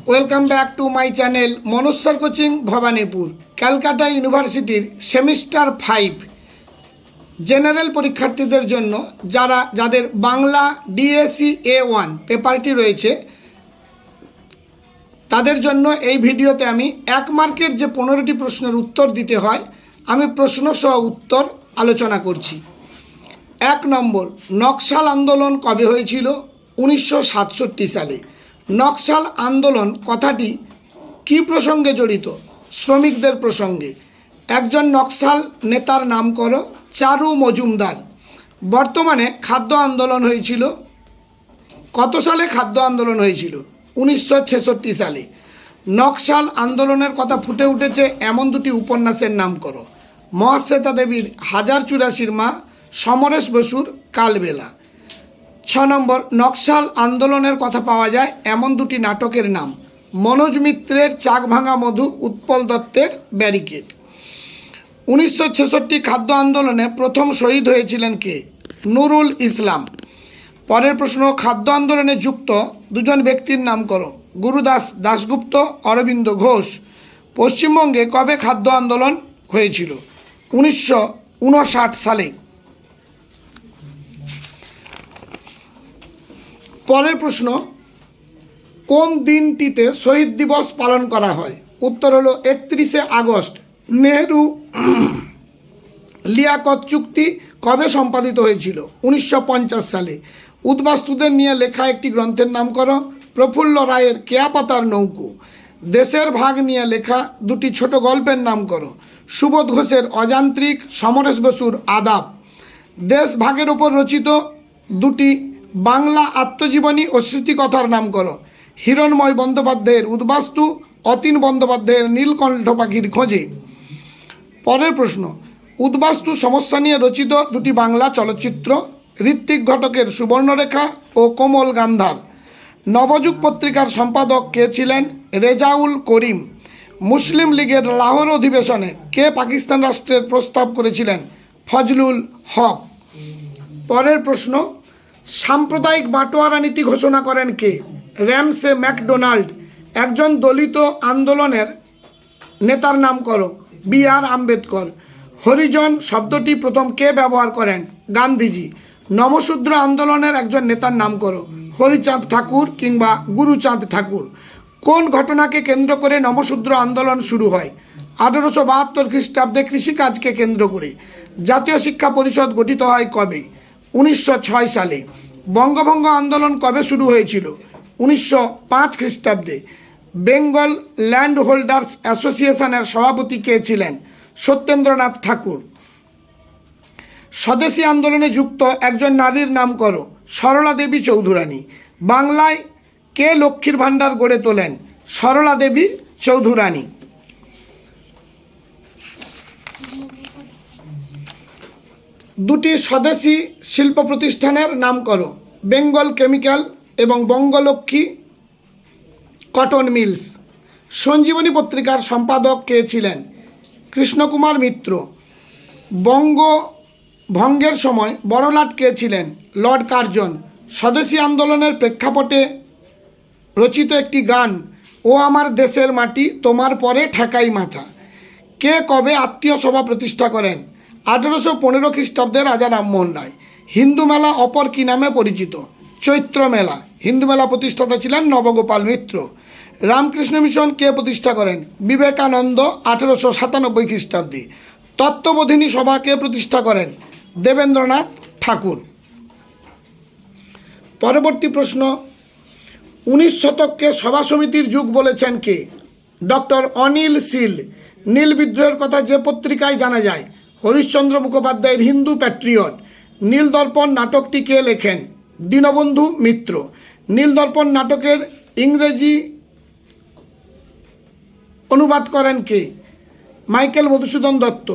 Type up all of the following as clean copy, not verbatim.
Welcome back to my channel Manoj sir coaching Bhabanipur. Calcutta ইউনিভার্সিটির semester 5 general পরীক্ষার্থীদের জন্য যাদের বাংলা ডিএসসি A1 পেপারটি রয়েছে তাদের জন্য এই ভিডিওতে আমি 1 মার্কের যে 15টি প্রশ্নের উত্তর দিতে হয় আমি প্রশ্ন সহ উত্তর আলোচনা করছি। 1 নম্বর, নকশাল আন্দোলন কবে হয়েছিল? 1967 সালে। নকশাল আন্দোলন কথাটি কি প্রসঙ্গে জড়িত? শ্রমিকদের প্রসঙ্গে। একজন নকশাল নেতার নাম করো। চারু মজুমদার। বর্তমানে খাদ্য আন্দোলন হয়েছিল কত সালে? খাদ্য আন্দোলন হয়েছিল 1966 সালে। নকশাল আন্দোলনের কথা ফুটে উঠেছে এমন দুটি উপন্যাসের নাম করো। মহাশ্বেতা দেবীর হাজার চুরাশির মা, সমরেশ বসুর কালবেলা। 6 নম্বর, নকশাল আন্দোলনের কথা পাওয়া যায় এমন দুটি নাটকের নাম। মনোজ মিত্রের চাক ভাঙা মধু, উৎপল দত্তের ব্যারিকেড। 1966 খাদ্য আন্দোলনে প্রথম শহীদ হয়েছিলেন কে? নুরুল ইসলাম। পরের প্রশ্ন, খাদ্য আন্দোলনে যুক্ত দুজন ব্যক্তির নাম করো। গুরুদাস দাশগুপ্ত, অরবিন্দ ঘোষ। পশ্চিমবঙ্গে কবে খাদ্য আন্দোলন হয়েছিল? 1959 সালে। পরের প্রশ্ন, কোন দিনটিতে শহীদ দিবস পালন করা হয়? উত্তর হলো 31শে আগস্ট। নেহেরু লিয়াকত চুক্তি কবে সম্পাদিত হয়েছিল? 1950 সালে। উদ্বাস্তুদের নিয়ে লেখা একটি গ্রন্থের নাম করো। প্রফুল্ল রায়ের কেয়াপাতার নৌকো। দেশের ভাগ নিয়ে লেখা দুটি ছোট গল্পের নাম করো। সুবোধ ঘোষের অযান্ত্রিক, সমরেশ বসুর আদাব। দেশ ভাগের ওপর রচিত দুটি বাংলা আত্মজীবনী ও স্মৃতিকথার নাম করো। হিরণময় বন্দ্যোপাধ্যায়ের উদ্বাস্তু, অতীন বন্দ্যোপাধ্যায়ের নীলকণ্ঠ পাখির খোঁজে। পরের প্রশ্ন, উদ্বাস্তু সমস্যা নিয়ে রচিত দুটি বাংলা চলচ্চিত্র। ঋত্বিক ঘটকের সুবর্ণরেখা ও কোমল গান্ধার। নবযুগ পত্রিকার সম্পাদক কে ছিলেন? রেজাউল করিম। মুসলিম লীগের লাহোর অধিবেশনে কে পাকিস্তান রাষ্ট্রের প্রস্তাব করেছিলেন? ফজলুল হক। পরের প্রশ্ন, সাম্প্রদায়িক বাটোয়ারা নীতি ঘোষণা করেন কে? Ramsay McDonald. একজন দলিত আন্দোলনের নেতার নাম করো। B.R. আম্বেদকর। হরিজন শব্দটি প্রথম কে ব্যবহার করেন? গান্ধীজি। নমশূদ্র আন্দোলনের একজন নেতার নাম করো। হরিচাঁদ ঠাকুর কিংবা গুরুচাঁদ ঠাকুর। কোন ঘটনাকে কেন্দ্র করে নমশূদ্র আন্দোলন শুরু হয়? 1872 খ্রিস্টাব্দে কৃষিকাজকে কেন্দ্র করে। জাতীয় শিক্ষা পরিষদ গঠিত হয় কবে? 1906 সালে। বঙ্গভঙ্গ আন্দোলন কবে শুরু হয়েছিল? 1905 খ্রিস্টাব্দে। বেঙ্গল ল্যান্ড হোল্ডার্স অ্যাসোসিয়েশনের সভাপতি কে ছিলেন? সত্যেন্দ্রনাথ ঠাকুর। স্বদেশী আন্দোলনে যুক্ত একজন নারীর নাম করো। সরলা দেবী চৌধুরানী। বাংলায় কে লক্ষ্মীর ভাণ্ডার গড়ে তোলেন? সরলা দেবী চৌধুরানী। দুটি স্বদেশী শিল্প প্রতিষ্ঠানের নাম করো। বেঙ্গল কেমিক্যাল এবং বঙ্গলক্ষ্মী কটন মিলস। সঞ্জীবনী পত্রিকার সম্পাদক কে ছিলেন? কৃষ্ণকুমার মিত্র। বঙ্গভঙ্গের সময় বড়লাট কে ছিলেন? Lord Curzon. স্বদেশী আন্দোলনের প্রেক্ষাপটে রচিত একটি গান, ও আমার দেশের মাটি তোমার পরে ঠেকাই মাথা। কে কবে আত্মীয় সভা প্রতিষ্ঠা করেন? 1815 খ্রিস্টাব্দে রাজা রামমোহন রায়। হিন্দু মেলা অপর কি নামে পরিচিত? চৈত্র মেলা। হিন্দু মেলা প্রতিষ্ঠাতা ছিলেন নবগোপাল মিত্র। রামকৃষ্ণ মিশন কে প্রতিষ্ঠা করেন? বিবেকানন্দ 1897 খ্রিস্টাব্দে। তত্ত্ববোধিনী সভা কে প্রতিষ্ঠা করেন? দেবেন্দ্রনাথ ঠাকুর। পরবর্তী প্রশ্ন, 19 শতককে সভা সমিতির যুগ বলেছেন কে? ডক্টর অনিল শীল। নীল বিদ্রোহের কথা যে পত্রিকায় জানা যায়? হরিশ্চন্দ্র মুখোপাধ্যায়ের হিন্দু প্যাট্রিয়ট। নীলদর্পণ নাটকটি কে লেখেন? দীনবন্ধু মিত্র। নীলদর্পণ নাটকের ইংরেজি অনুবাদ করেন কে? মাইকেল মধুসূদন দত্ত।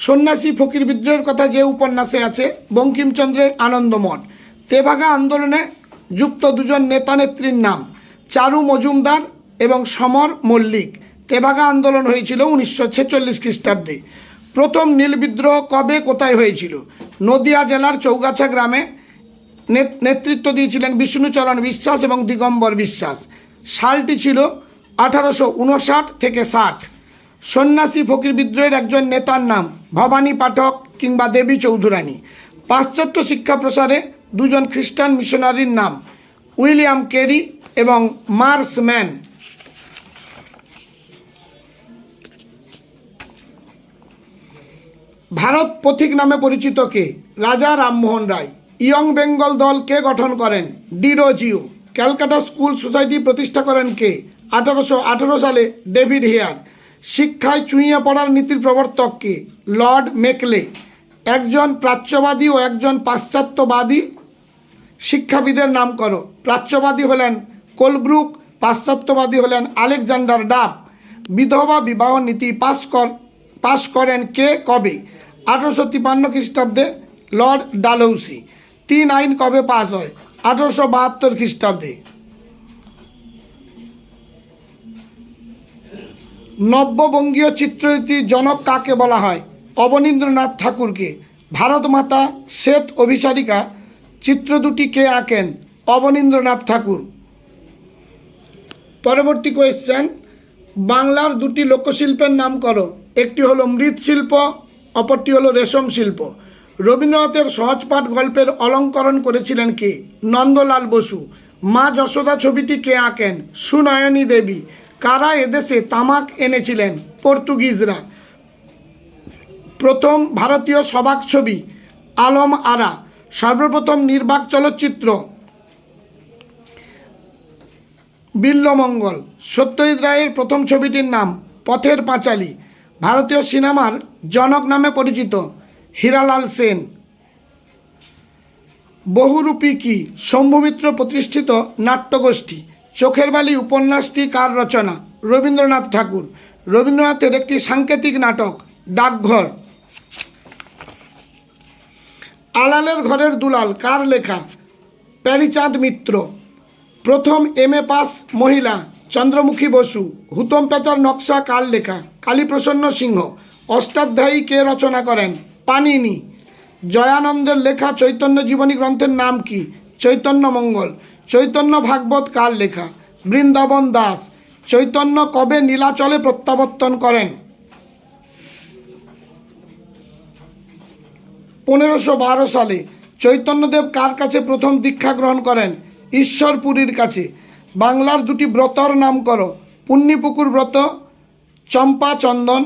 সন্ন্যাসী ফকির বিদ্রোহের কথা যে উপন্যাসে আছে? বঙ্কিমচন্দ্রের আনন্দমঠ। তেভাগা আন্দোলনে যুক্ত দুজন নেতা নেত্রীর নাম? চারু মজুমদার এবং সমর মল্লিক। তেভাগা আন্দোলন হয়েছিল 1946 খ্রিস্টাব্দে। প্রথম নীল বিদ্রোহ কবে কোথায় হয়েছিল? নদিয়া জেলার চৌগাছা গ্রামে। নেতৃত্ব দিয়েছিলেন বিষ্ণুচরণ বিশ্বাস এবং দিগম্বর বিশ্বাস। সালটি ছিল 1859 থেকে 60। সন্ন্যাসী ফকির বিদ্রোহের একজন নেতার নাম ভবানী পাঠক কিংবা দেবী চৌধুরানী। পাশ্চাত্য শিক্ষা প্রসারে দুজন খ্রিস্টান মিশনারির নাম উইলিয়াম কেরি এবং মার্স ম্যান। ভারত পথিক নামে পরিচিত কে? রাজা রামমোহন রায়। ইয়ং বেঙ্গল দল কে গঠন করেন? ডিরোজিও। ক্যালকাটা স্কুল সোসাইটি প্রতিষ্ঠা করেন কে? 1818 সালে ডেভিড হেয়ার। শিক্ষায় চুঁইয়ে পড়ার নীতির প্রবর্তক কে? Lord Macaulay. একজন প্রাচ্যবাদী ও একজন পাশ্চাত্যবাদী শিক্ষাবিদের নাম করো। প্রাচ্যবাদী হলেন কোলব্রুক, পাশ্চাত্যবাদী হলেন আলেকজান্ডার ডাফ। বিধবা বিবাহ নীতি পাস করেন কে কবে? 1853 খ্রিস্টাব্দে লর্ড ডালহৌসি। 3 আইন কবে পাস হয়? 1872 খ্রিস্টাব্দে। নব্যবঙ্গীয় চিত্রনীতির জনক কাকে বলা হয়? অবনীন্দ্রনাথ ঠাকুরকে। ভারত মাতা শ্বেত অভিসারিকা চিত্র দুটি কে আঁকেন? অবনীন্দ্রনাথ ঠাকুর। পরবর্তী কোয়েশ্চেন, বাংলার দুটি লোকশিল্পের নাম করো। একটি হলো মৃৎশিল্প, অপরটি হলো রেশম শিল্প। রবীন্দ্রনাথের সহজপাঠ গল্পের অলঙ্করণ করেছিলেন কে? নন্দলাল বসু। মা যশোদা ছবিটি কে আঁকেন? সুনয়নী দেবী। কারা এদেশে তামাক এনেছিলেন? পর্তুগিজরা। প্রথম ভারতীয় সবাক ছবি আলম আরা। সর্বপ্রথম নির্বাক চলচ্চিত্র বিল্লমঙ্গল। সত্যজিৎ রায়ের প্রথম ছবিটির নাম পথের পাঁচালী। ভারতীয় সিনেমার জনক নামে পরিচিত হীরালাল সেন। বহুরূপী কি? শম্ভু মিত্র প্রতিষ্ঠিত নাট্যগোষ্ঠী। চোখের বালি উপন্যাসটি কার রচনা? রবীন্দ্রনাথ ঠাকুর। রবীন্দ্রনাথের একটি সাংকেতিক নাটক ডাকঘর। আলালের ঘরের দুলাল কার লেখা? প্যারীচাঁদ মিত্র। প্রথম MA পাস মহিলা চন্দ্রমুখী বসু। হুতম প্যাঁচার নকশা কার লেখা? কালীপ্রসন্ন সিংহ। অষ্টাধ্যায়ী কে রচনা করেন? পাণিনি। জয়ানন্দের লেখা চৈতন্য জীবনী গ্রন্থের নাম কি? চৈতন্য মঙ্গল। চৈতন্য ভাগবত কার লেখা? বৃন্দাবন দাস। চৈতন্য কবে নীলাচলে প্রত্যাবর্তন করেন? 1512 সালে। চৈতন্যদেব কার কাছে প্রথম দীক্ষা গ্রহণ করেন? ঈশ্বরপুরীর কাছে। বাংলার দুটি ব্রতর নাম করো। পুণ্যিপুকুর ব্রত, চম্পা চন্দন,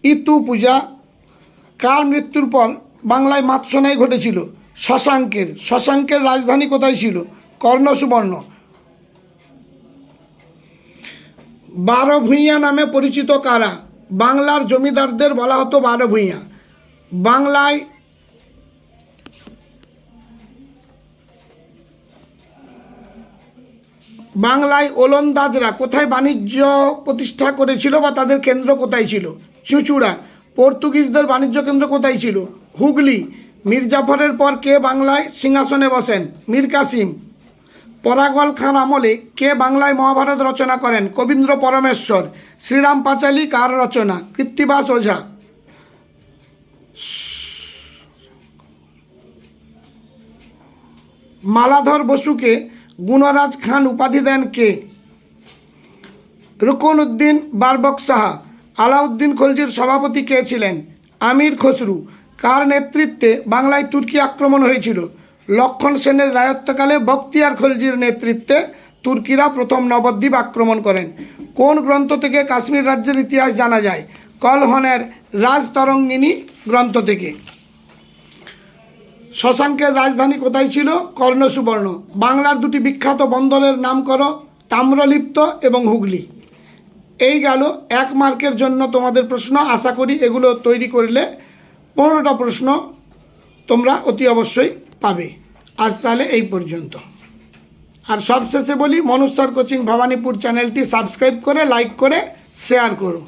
ইতু পূজা। কার মৃত্যুর পর বাংলায় মাৎসনাই ঘটেছিল? শশাঙ্কের। শশাঙ্কের রাজধানী কোথায় ছিল? কর্ণসুবর্ণ। 12 ভূঁইয়া নামে পরিচিত কারা? বাংলার জমিদারদের বলা হতো 12 ভূঁইয়া। বাংলায় ওলন্দাজরা কোথায় বাণিজ্য প্রতিষ্ঠা করেছিল বা তাদের কেন্দ্র কোথায় ছিল? চুঁচুড়া। পর্তুগিজদের বাণিজ্য কেন্দ্র কোথায় ছিল? হুগলি। মীর জাফরের পর কে বাংলায় সিংহাসনে বসেন? মীর কাসিম। পরাগল খান আমলে কে বাংলায় মহাভারত রচনা করেন? কবীন্দ্র পরমেশ্বর। শ্রীরাম পাঁচালী কার রচনা? কৃত্তিবাস ওঝা। মালাধর বসুকে গুণরাজ খান উপাধি দেন কে? রুকন উদ্দিন বারবক সাহা। আলাউদ্দিন খলজির সভাপতি কে ছিলেন? আমির খসরু। কার নেতৃত্বে বাংলায় তুর্কি আক্রমণ হয়েছিল? লক্ষণ সেনের রাজত্বকালে বখতিয়ার খলজির নেতৃত্বে তুর্কিরা প্রথম নবদ্বীপ আক্রমণ করেন। কোন গ্রন্থ থেকে কাশ্মীর রাজ্যের ইতিহাস জানা যায়? কলহনের রাজতরঙ্গিনী গ্রন্থ থেকে। শশাঙ্কের রাজধানী কোথায় ছিল? কর্ণসুবর্ণ। বাংলার দুটি বিখ্যাত বন্দরের নাম করো। তাম্রলিপ্ত এবং হুগলি। এই গেল 1 মার্কের জন্য তোমাদের প্রশ্ন। আশা করি এগুলো তৈরি করলে 15টা প্রশ্ন তোমরা অতি অবশ্যই পাবে। আজ তাহলে এই পর্যন্ত। আর সবশেষে বলি, মনোজ স্যার কোচিং ভবানীপুর চ্যানেলটি সাবস্ক্রাইব করে, লাইক করে, শেয়ার করো।